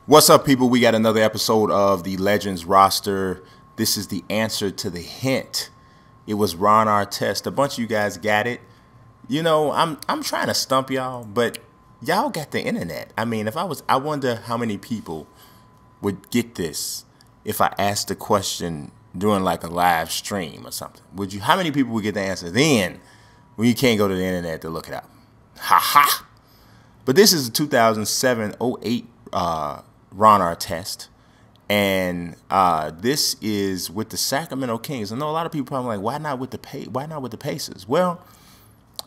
What's up, people? We got another episode of the Legends roster. This is the answer to the hint. It was Ron Artest. A bunch of you guys got it. You know, I'm trying to stump y'all, but y'all got the internet. I mean, I wonder how many people would get this if I asked the question during like a live stream or something. How many people would get the answer then when you can't go to the internet to look it up? Ha ha! But this is a 2007-08 Ron Artest, and this is with the Sacramento Kings. I know a lot of people probably like, why not with the Pacers? Well,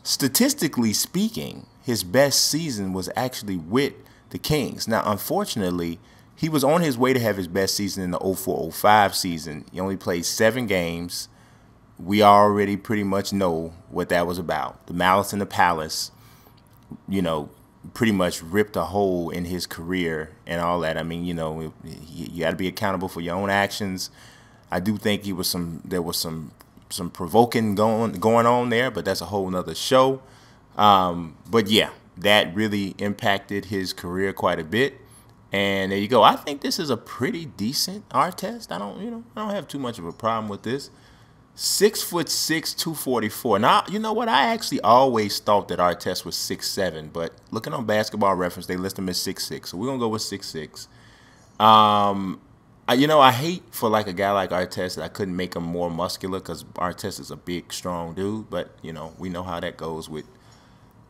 statistically speaking, his best season was actually with the Kings. Now, unfortunately, he was on his way to have his best season in the 04-05 season. He only played 7 games. We already pretty much know what that was about. The Malice in the Palace, you know, pretty much ripped a hole in his career and all that. I mean, you know, you got to be accountable for your own actions. I do think there was some provoking going on there, but that's a whole nother show. But yeah, that really impacted his career quite a bit. And there you go. I think this is a pretty decent Artest. I don't have too much of a problem with this. 6'6", 244. Now, you know what? I actually always thought that Artest was 6'7", but looking on Basketball Reference, they list him as 6'6". So we're gonna go with 6'6". I hate for like a guy like Artest that I couldn't make him more muscular because Artest is a big, strong dude. But you know, we know how that goes with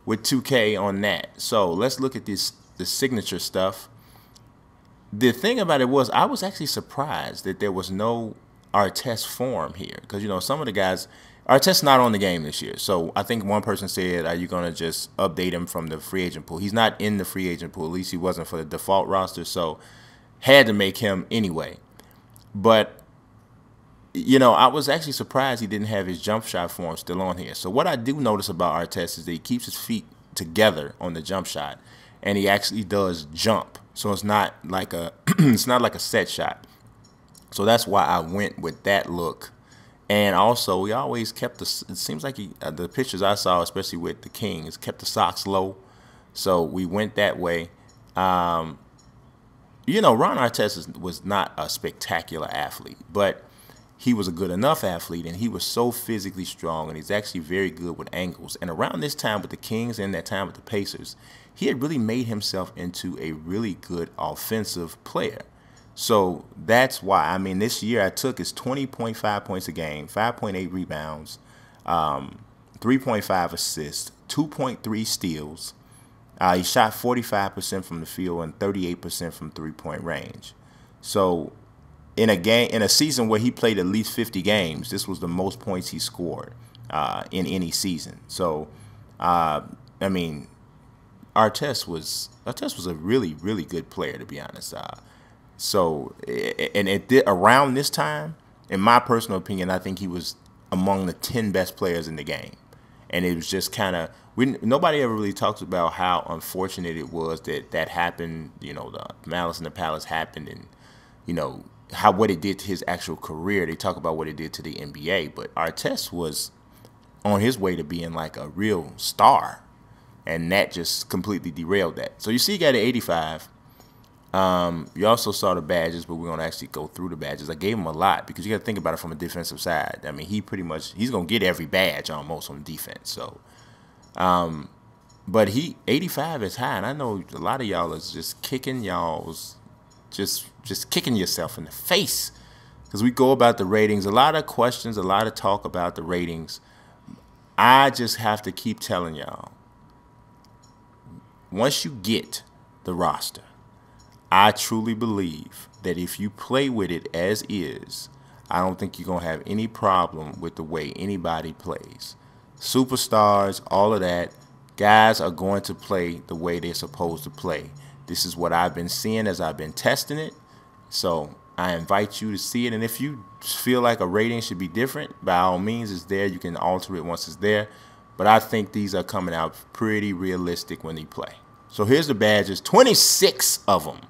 2K on that. So let's look at the signature stuff. The thing about it was, I was actually surprised that there was no Artest form here, because you know some of the guys, Artest's not on the game this year. So I think one person said, "Are you gonna just update him from the free agent pool?" He's not in the free agent pool. At least he wasn't for the default roster. So had to make him anyway. But you know, I was actually surprised he didn't have his jump shot form still on here. So what I do notice about Artest is that he keeps his feet together on the jump shot, and he actually does jump. So it's not like a it's not like a set shot. So that's why I went with that look. And also, we always kept it seems like the pictures I saw, especially with the Kings, kept the socks low. So we went that way. You know, Ron Artest was not a spectacular athlete, but he was a good enough athlete, and he was so physically strong, and he's actually very good with angles. And around this time with the Kings and that time with the Pacers, he had really made himself into a really good offensive player. So that's why, I mean, this year I took his 20.5 points a game, 5.8 rebounds, 3.5 assists, 2.3 steals. He shot 45% from the field and 38% from three-point range. So in a season where he played at least 50 games, this was the most points he scored in any season. So, I mean, Artest was a really, really good player, to be honest. So, around this time, in my personal opinion, I think he was among the 10 best players in the game. And it was just kind of, nobody ever really talks about how unfortunate it was that happened. You know, the Malice in the Palace happened, and you know what it did to his actual career. They talk about what it did to the NBA, but Artest was on his way to being like a real star, and that just completely derailed that. So you see, he got an 85. You also saw the badges, but we're going to actually go through the badges. I gave him a lot because you got to think about it from a defensive side. I mean, he's going to get every badge almost on defense. So, but 85 is high, and I know a lot of y'all is just kicking just kicking yourself in the face because we go about the ratings. A lot of questions, a lot of talk about the ratings. I just have to keep telling y'all, once you get the roster, I truly believe that if you play with it as is, I don't think you're going to have any problem with the way anybody plays. Superstars, all of that, guys are going to play the way they're supposed to play. This is what I've been seeing as I've been testing it. So I invite you to see it. And if you feel like a rating should be different, by all means, it's there. You can alter it once it's there. But I think these are coming out pretty realistic when they play. So here's the badges, 26 of them.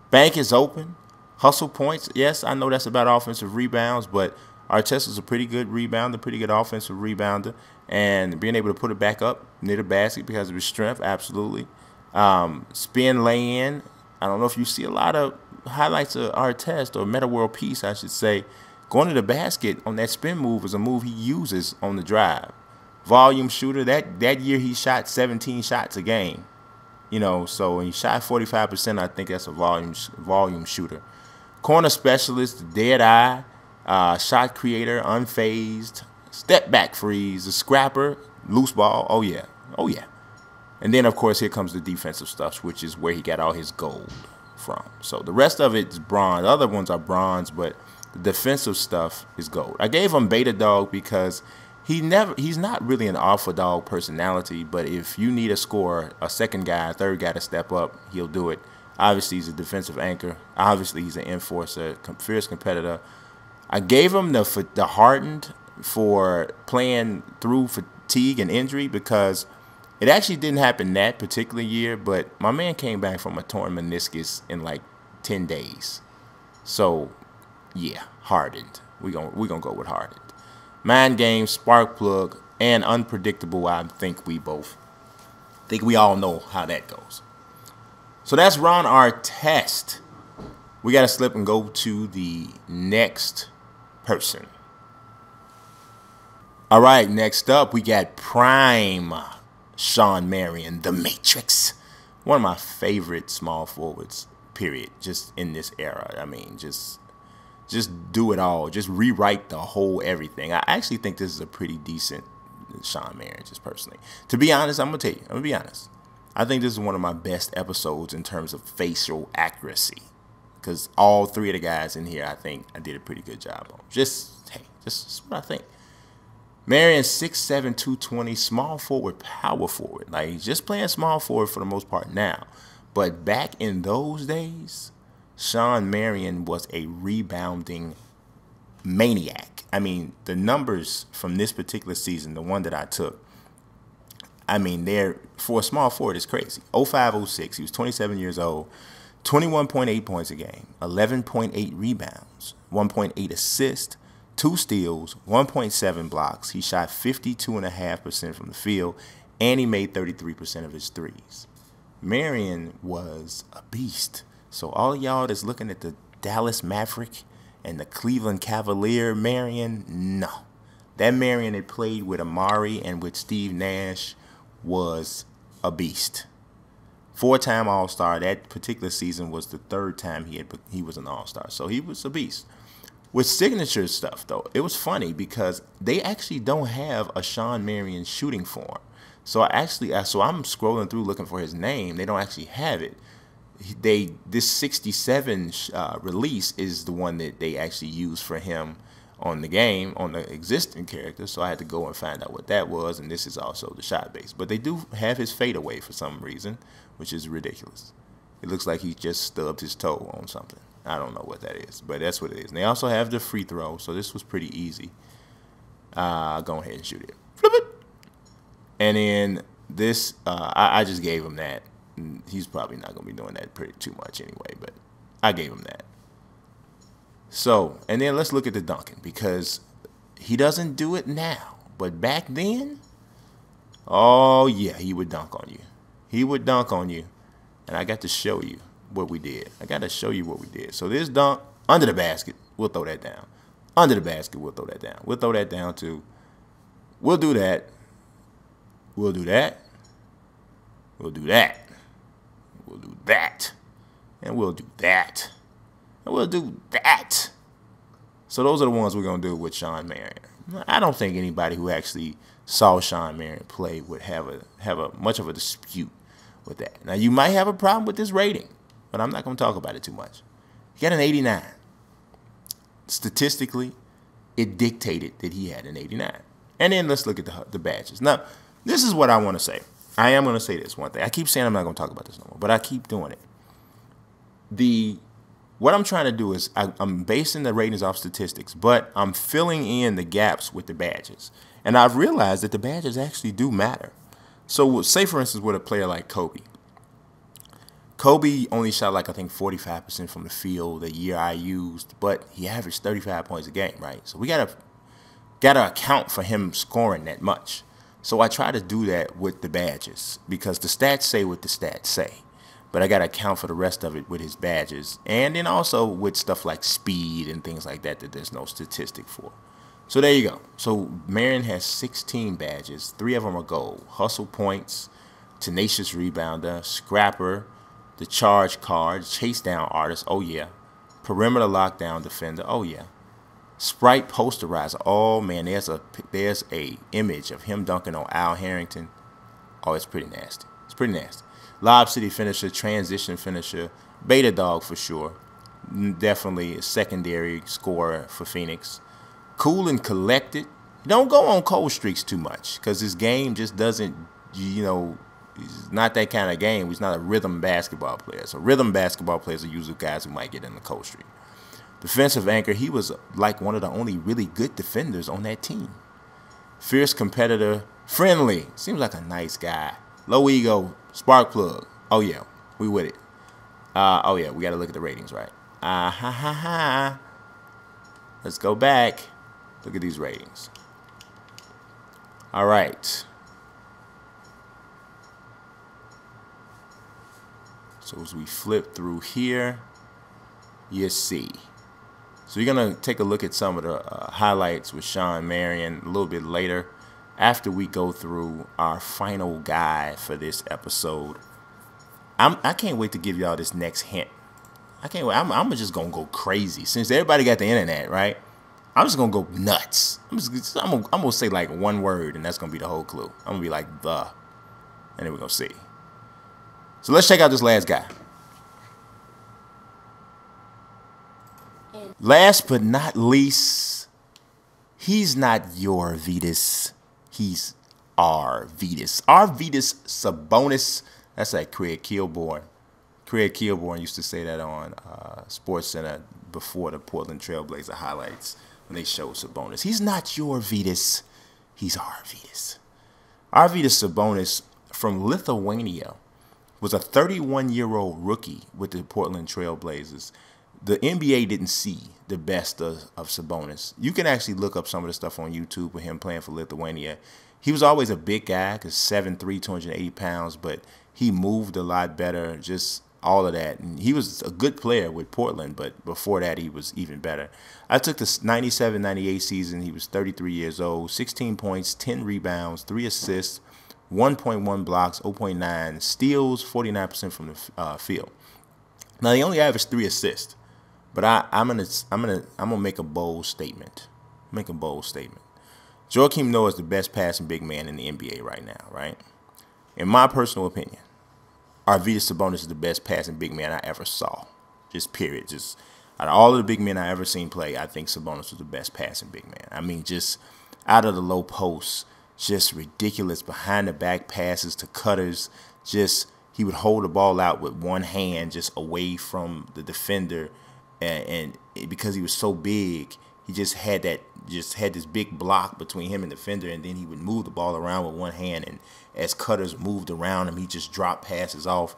Bank is open. Hustle points. Yes, I know that's about offensive rebounds, but Artest is a pretty good rebounder, pretty good offensive rebounder. And being able to put it back up near the basket because of his strength, absolutely. Spin lay in, I don't know if you see a lot of highlights of Artest, or Metta World Peace, I should say. Going to the basket on that spin move is a move he uses on the drive. Volume shooter. That year he shot 17 shots a game. You know, so when he shot 45%, I think that's a volume shooter. Corner specialist, dead eye, shot creator, unfazed, step back freeze, a scrapper, loose ball. Oh yeah, oh yeah. And then of course here comes the defensive stuff, which is where he got all his gold from. So the rest of it is bronze. The other ones are bronze, but the defensive stuff is gold. I gave him beta dog because he's not really an alpha dog personality, but if you need a scorer, a second guy, a third guy to step up, he'll do it. Obviously, he's a defensive anchor. Obviously, he's an enforcer, fierce competitor. I gave him the hardened for playing through fatigue and injury because it actually didn't happen that particular year, but my man came back from a torn meniscus in like 10 days. So, yeah, hardened. We're gonna go with hardened. Mind game, spark plug, and unpredictable. I think we all know how that goes. So that's Ron Artest. We got to slip and go to the next person. All right, next up, we got Prime Shawn Marion, the Matrix. One of my favorite small forwards, period, just in this era. I mean, just do it all. Just rewrite the whole everything. I actually think this is a pretty decent Shawn Marion, just personally. To be honest, I'm going to be honest. I think this is one of my best episodes in terms of facial accuracy. Because all three of the guys in here, I think I did a pretty good job on. Just what I think. Marion, 6'7", 220, small forward, power forward. Like, he's just playing small forward for the most part now. But back in those days, Shawn Marion was a rebounding maniac. I mean, the numbers from this particular season, the one that I took, I mean, they're, for a small forward, it's crazy. 05-06, he was 27 years old, 21.8 points a game, 11.8 rebounds, 1.8 assists, 2 steals, 1.7 blocks. He shot 52.5% from the field, and he made 33% of his threes. Marion was a beast. So all of y'all that's looking at the Dallas Maverick and the Cleveland Cavalier Marion, no. That Marion that played with Amari and with Steve Nash was a beast. 4-time All-Star. That particular season was the 3rd time he was an All-Star. So he was a beast. With signature stuff, though, it was funny because they actually don't have a Shawn Marion shooting form. So I'm scrolling through looking for his name. They don't actually have it. This 67 release is the one that they actually used for him on the game, on the existing character. So I had to go and find out what that was, and this is also the shot base. But they do have his fadeaway for some reason, which is ridiculous. It looks like he just stubbed his toe on something. I don't know what that is, but that's what it is. And they also have the free throw, so this was pretty easy. Go ahead and shoot it. Flip it. And then this, I just gave him that. He's probably not going to be doing that too much anyway, but I gave him that. So, and then let's look at the dunking, because he doesn't do it now. But back then, oh yeah, he would dunk on you. He would dunk on you. And I got to show you what we did. So this dunk, under the basket, we'll throw that down. Under the basket, we'll throw that down. We'll throw that down too. We'll do that. We'll do that. We'll do that. We'll do that. And we'll do that. And we'll do that. So those are the ones we're going to do with Shawn Marion. I don't think anybody who actually saw Shawn Marion play would have a much of a dispute with that. Now, you might have a problem with this rating, but I'm not going to talk about it too much. He got an 89. Statistically, it dictated that he had an 89. And then let's look at the badges. Now, this is what I want to say. I am going to say this one thing. I keep saying I'm not going to talk about this no more, but I keep doing it. What I'm trying to do is I'm basing the ratings off statistics, but I'm filling in the gaps with the badges. And I've realized that the badges actually do matter. So say, for instance, with a player like Kobe. Kobe only shot like, I think, 45% from the field the year I used, but he averaged 35 points a game, right? So we gotta account for him scoring that much. So I try to do that with the badges because the stats say what the stats say. but I got to account for the rest of it with his badges. And then also with stuff like speed and things like that there's no statistic for. So there you go. So Marion has 16 badges. 3 of them are gold. Hustle points, tenacious rebounder, scrapper, the charge card, chase down artist, oh yeah. Perimeter lockdown defender, oh yeah. Sprite posterizer, oh man, there's a image of him dunking on Al Harrington. Oh, it's pretty nasty. It's pretty nasty. Lob City finisher, transition finisher, beta dog for sure. Definitely a secondary scorer for Phoenix. Cool and collected. Don't go on cold streaks too much because his game just doesn't, you know, he's not that kind of game. He's not a rhythm basketball player. So rhythm basketball players are usually guys who might get in the cold streak. Defensive anchor, he was like one of the only really good defenders on that team. Fierce competitor, friendly, seems like a nice guy. Low ego, spark plug. Oh yeah, we with it. Oh yeah, we got to look at the ratings, right? Ha ha ha. Let's go back. Look at these ratings. All right. So as we flip through here, you see. So you're going to take a look at some of the highlights with Shawn Marion a little bit later after we go through our final guide for this episode. I can't wait to give y'all this next hint. I can't wait. I'm just going to go crazy. Since everybody got the internet, right? I'm just going to go nuts. I'm going to say like one word, and that's going to be the whole clue. I'm going to be like, the. And then we're going to see. So let's check out this last guy. Last but not least, he's not your Arvydas. He's Arvydas. Arvydas Sabonis. That's like Craig Kilborn. Craig Kilborn used to say that on SportsCenter before the Portland Trailblazer highlights when they showed Sabonis. He's not your Arvydas. He's Arvydas. Arvydas Sabonis from Lithuania was a 31-year-old rookie with the Portland Trailblazers. The NBA didn't see the best of Sabonis. You can actually look up some of the stuff on YouTube with him playing for Lithuania. He was always a big guy, because 7'3", 280 pounds, but he moved a lot better, just all of that. And he was a good player with Portland, but before that he was even better. I took the 97-98 season. He was 33 years old, 16 points, 10 rebounds, 3 assists, 1.1 blocks, 0.9 steals, 49% from the field. Now he only averaged 3 assists. But I'm gonna make a bold statement. Joakim Noah is the best passing big man in the NBA right now, right? In my personal opinion, Arvydas Sabonis is the best passing big man I ever saw. Just period. Just out of all of the big men I ever seen play, I think Sabonis was the best passing big man. I mean, just out of the low post, just ridiculous behind the back passes to cutters. Just he would hold the ball out with one hand, just away from the defender. And because he was so big, he just had this big block between him and the defender, and then he would move the ball around with one hand, and as cutters moved around him, he just dropped passes off.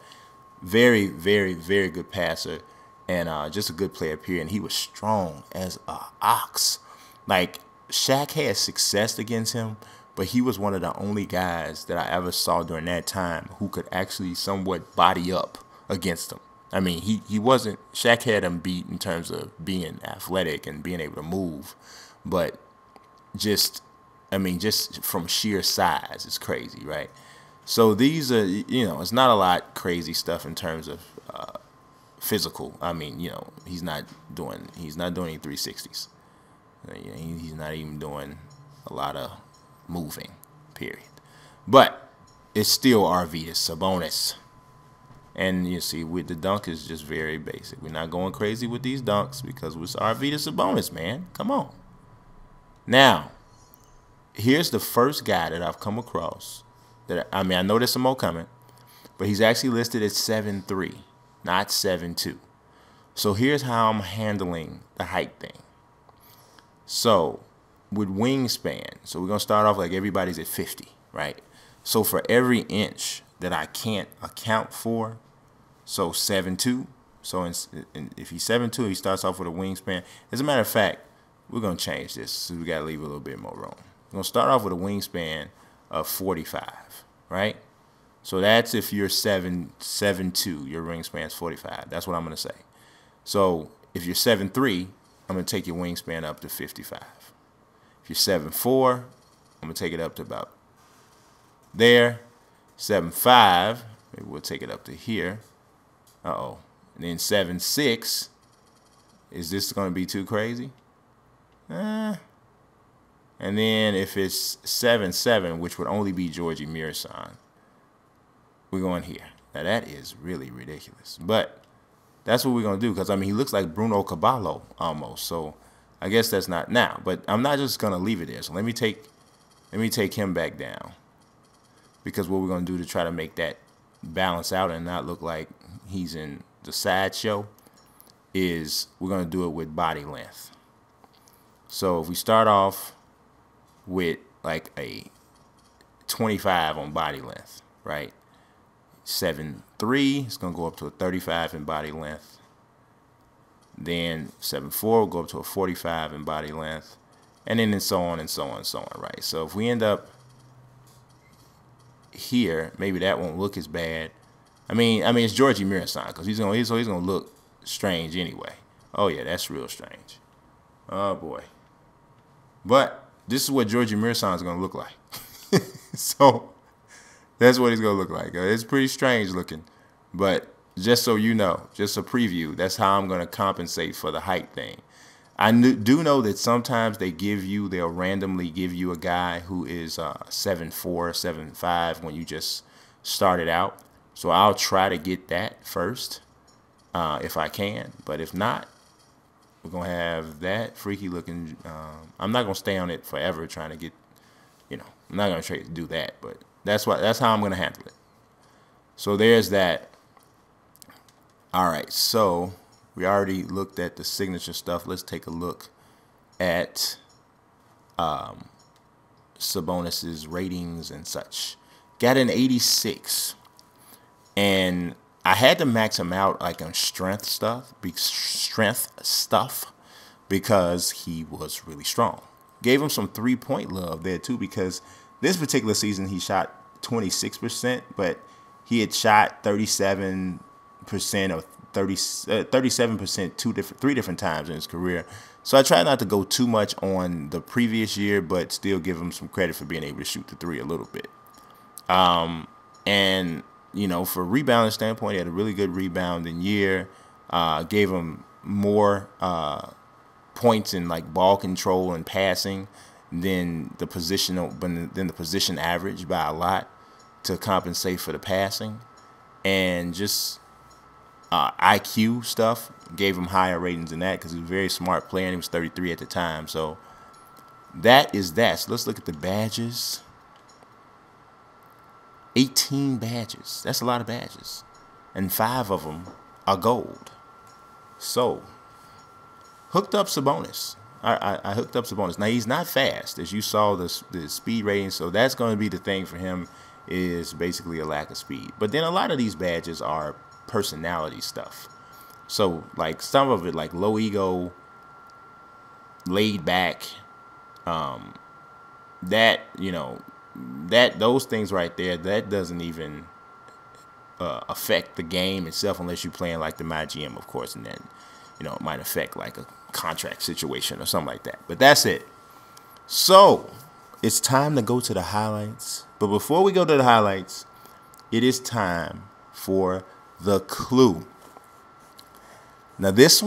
Very, very, very good passer, and just a good player, period. And he was strong as an ox. Like, Shaq had success against him, but he was one of the only guys that I ever saw during that time who could actually somewhat body up against him. I mean, he wasn't, Shaq had him beat in terms of being athletic and being able to move, but just from sheer size, it's crazy, right? So these are, it's not a lot crazy stuff in terms of physical. I mean, he's not doing any 360s. He's not even doing a lot of moving, period. But it's still Arvydas Sabonis. And you see, with the dunk is just very basic. We're not going crazy with these dunks because it's Arvydas Sabonis, man. Come on. Now, here's the first guy that I've come across. I know there's some more coming, but he's actually listed at 7'3", not 7'2". So here's how I'm handling the height thing. So with wingspan, so we're going to start off like everybody's at 50, right? So for every inch that I can't account for, so 7'2". So if he's 7'2", he starts off with a wingspan. As a matter of fact, we're going to change this, so we got to leave a little bit more room. We're going to start off with a wingspan of 45, right? So that's if you're 7'2", your wingspan's 45. That's what I'm going to say. So if you're 7'3", I'm going to take your wingspan up to 55. If you're 7'4", I'm going to take it up to about there. 7'5", maybe we'll take it up to here. Uh-oh. And then 7'6", is this going to be too crazy? And then if it's 7'7", which would only be Georgie Mirasan, we're going here. Now that is really ridiculous, but that's what we're going to do, because I mean he looks like Bruno Caballo almost. So I guess that's not now, but I'm not just going to leave it there. So let me take him back down, because what we're going to do to try to make that balance out and not look like he's in the sideshow is we're going to do it with body length. So if we start off with like a 25 on body length, right? 7'3", it's going to go up to a 35 in body length. Then 7'4" will go up to a 45 in body length. And then so on and so on and so on, right? So if we end up here, maybe that won't look as bad. I mean it's Georgie Mirasan, because he's gonna look strange anyway. Oh yeah, that's real strange. Oh boy. But this is what Georgie Mirasan is gonna look like. So that's what he's gonna look like. It's pretty strange looking, but just so you know, just a preview. That's how I'm gonna compensate for the height thing. I do know that sometimes they'll randomly give you a guy who is 7'4", 7'5" when you just started out. So I'll try to get that first if I can. But if not, we're going to have that freaky looking. I'm not going to stay on it forever trying to get, I'm not going to try to do that. But that's how I'm going to handle it. So there's that. All right, so we already looked at the signature stuff. Let's take a look at Sabonis's ratings and such. Got an 86. And I had to max him out like on strength stuff because he was really strong. Gave him some 3-point love there too, because this particular season he shot 26%, but he had shot 37% or 37% three different times in his career. So I try not to go too much on the previous year, but still give him some credit for being able to shoot the three a little bit. And for rebounding standpoint, he had a really good rebounding year. Gave him more points in like ball control and passing than the position average by a lot to compensate for the passing. And just IQ stuff gave him higher ratings than that, because he was a very smart player and he was 33 at the time. So that is that. So let's look at the badges. 18 badges. That's a lot of badges. And 5 of them are gold. So, hooked up Sabonis. I hooked up Sabonis. Now, he's not fast, as you saw the speed rating. So, that's going to be the thing for him, is basically a lack of speed. But then a lot of these badges are personality stuff. So, like, some of it, like low ego, laid back, those things right there, that doesn't even affect the game itself unless you're playing like the MyGM, of course, and then it might affect like a contract situation or something like that. But that's it. So it's time to go to the highlights. But before we go to the highlights, it is time for the clue. Now this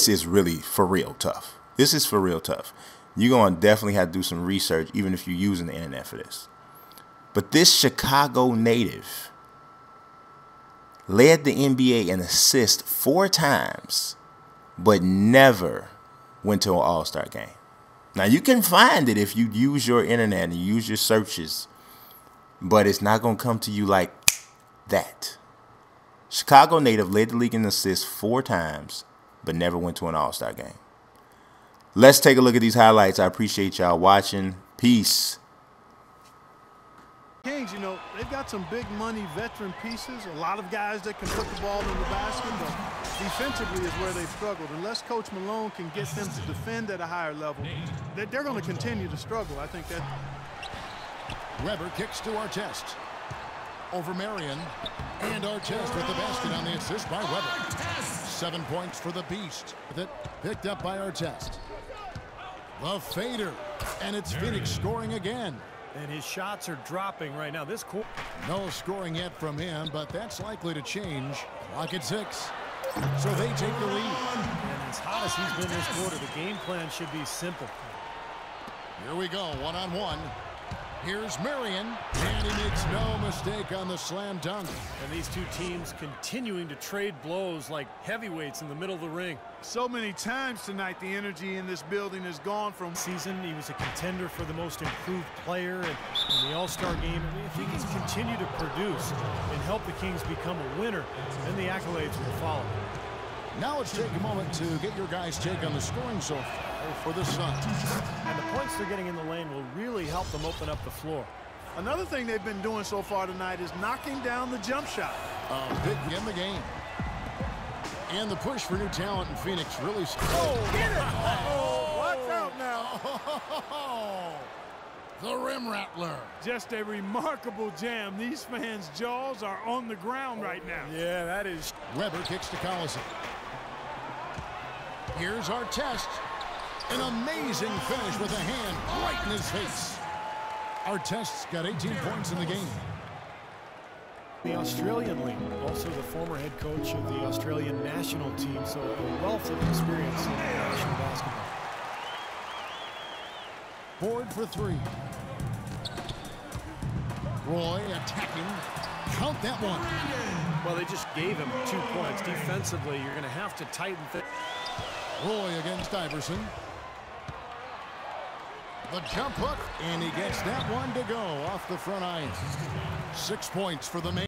is really for real tough. This is for real tough. You're going to definitely have to do some research, even if you're using the internet for this. But this Chicago native led the NBA in assists 4 times, but never went to an All-Star game. Now, you can find it if you use your internet and use your searches, but it's not going to come to you like that. Chicago native led the league in assists 4 times, but never went to an All-Star game. Let's take a look at these highlights. I appreciate y'all watching. Peace. Kings, they've got some big money veteran pieces, a lot of guys that can put the ball in the basket, but defensively is where they've struggled. Unless Coach Malone can get them to defend at a higher level, they're going to continue to struggle. I think that. Weber kicks to Artest. over Marion. And Artest with the basket on the assist by Weber. 7 points for the Beast. That picked up by Artest. The fader. And it's Phoenix scoring again. And his shots are dropping right now. This quarter. No scoring yet from him, but that's likely to change. Clock at 6. So they take the lead. And as hot as he's been this quarter, the game plan should be simple. Here we go, one-on-one. Here's Marion, and he makes no mistake on the slam dunk. And these two teams continuing to trade blows like heavyweights in the middle of the ring. So many times tonight, the energy in this building has gone from Season, he was a contender for the most improved player in the All-Star game. I mean, if he can continue to produce and help the Kings become a winner, then the accolades will follow. Now let's take a moment to get your guys' take on the scoring so far for the Suns. And the points they're getting in the lane will really help them open up the floor. Another thing they've been doing so far tonight is knocking down the jump shot. Big in the game. And the push for new talent in Phoenix really... Oh, get it! Uh-oh, watch out now. The rim rattler. Just a remarkable jam. These fans' jaws are on the ground right now. Yeah, that is... Weber kicks to Collison. Here's Artest. An amazing finish with a hand right in his face. Artest's got 18 points in the game. The Australian League, also the former head coach of the Australian national team, so a wealth of experience in national basketball. Board for 3. Roy attacking. Count that one. Well, they just gave him 2 points. Defensively, you're going to have to tighten things. Roy against Iverson. The jump hook, and he gets that one to go off the front iron. 6 points for the man.